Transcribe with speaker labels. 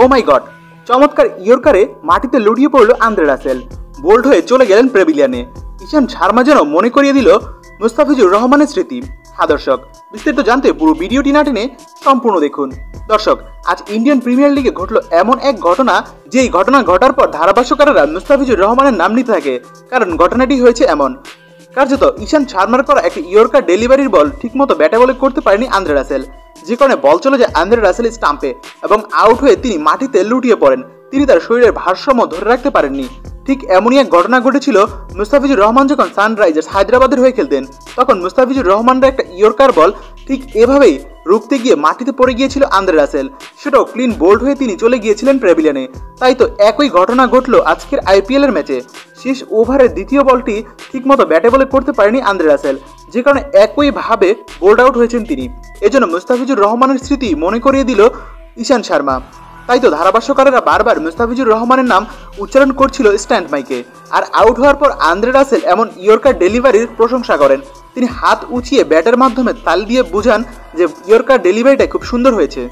Speaker 1: ও মাই god, চমৎকার ইয়র্কারে মাটিতে লুটিয়ে পড়ল আন্দ্রে রাসেল। বোল্ড হয়ে চলে গেলেন প্যাভিলিয়নে। ইশান্ত শর্মা যেন মনে করিয়ে দিল মুস্তাফিজুর রহমানের স্মৃতি। হ্যাঁ দর্শক, বিস্তারিত জানতে পুরো ভিডিওটি না টেনে সম্পূর্ণ দেখুন। দর্শক, আজ ইন্ডিয়ান প্রিমিয়ার লিগে ঘটল এমন এক ঘটনা, যেই ঘটনা ঘটার পর ধারাভাষ্যকারেরা মুস্তাফিজুর রহমানের নাম নিতে থাকে। কারণ ঘটনাটি হয়েছে এমন, কার্যত ইশান্ত শর্মার করা একটি ইয়র্কার ডেলিভারির বল ঠিকমতো ব্যাটে বলে করতে পারেনি আন্দ্রে রাসেল, যে কারণে বল চলে যায় আন্দ্রে রাসেল স্টাম্পে এবং আউট হয়ে তিনি মাটিতে লুটিয়ে পড়েন। তিনি তার শরীরের ভারসাম্য ধরে রাখতে পারেননি। ঠিক এমনই এক ঘটনা ঘটেছিল মুস্তাফিজুর রহমান যখন সানরাইজার্স হায়দ্রাবাদের হয়ে খেলতেন। তখন মুস্তাফিজুর রহমানের একটা ইয়র্কার বল ঠিক এভাবেই রুখতে গিয়ে মাটিতে পড়ে গিয়েছিল আন্দ্রে রাসেল, সেটাও ক্লিন বোল্ড হয়ে তিনি চলে গিয়েছিলেন প্যাভিলিয়নে। তাই তো একই ঘটনা ঘটলো আজকের আইপিএলের ম্যাচে। শেষ ওভারের দ্বিতীয় বলটি ঠিকমতো ব্যাটে বলে করতে পারেনি আন্দ্রে রাসেল, যে কারণে একইভাবে বোল্ড আউট হয়েছেন তিনি। এজন্য মুস্তাফিজুর রহমানের স্মৃতি মনে করিয়ে দিল ইশান্ত শর্মা। তাই তো ধারাভাষ্যকারেরা বারবার মুস্তাফিজুর রহমানের নাম উচ্চারণ করছিল স্ট্যান্ড মাইকে। আর আউট হওয়ার পর আন্দ্রে রাসেল এমন ইয়র্কার ডেলিভারির প্রশংসা করেন। তিনি হাত উঁচিয়ে ব্যাটের মাধ্যমে তালি দিয়ে বুঝান যে ইয়র্কার ডেলিভারিটা খুব সুন্দর হয়েছে।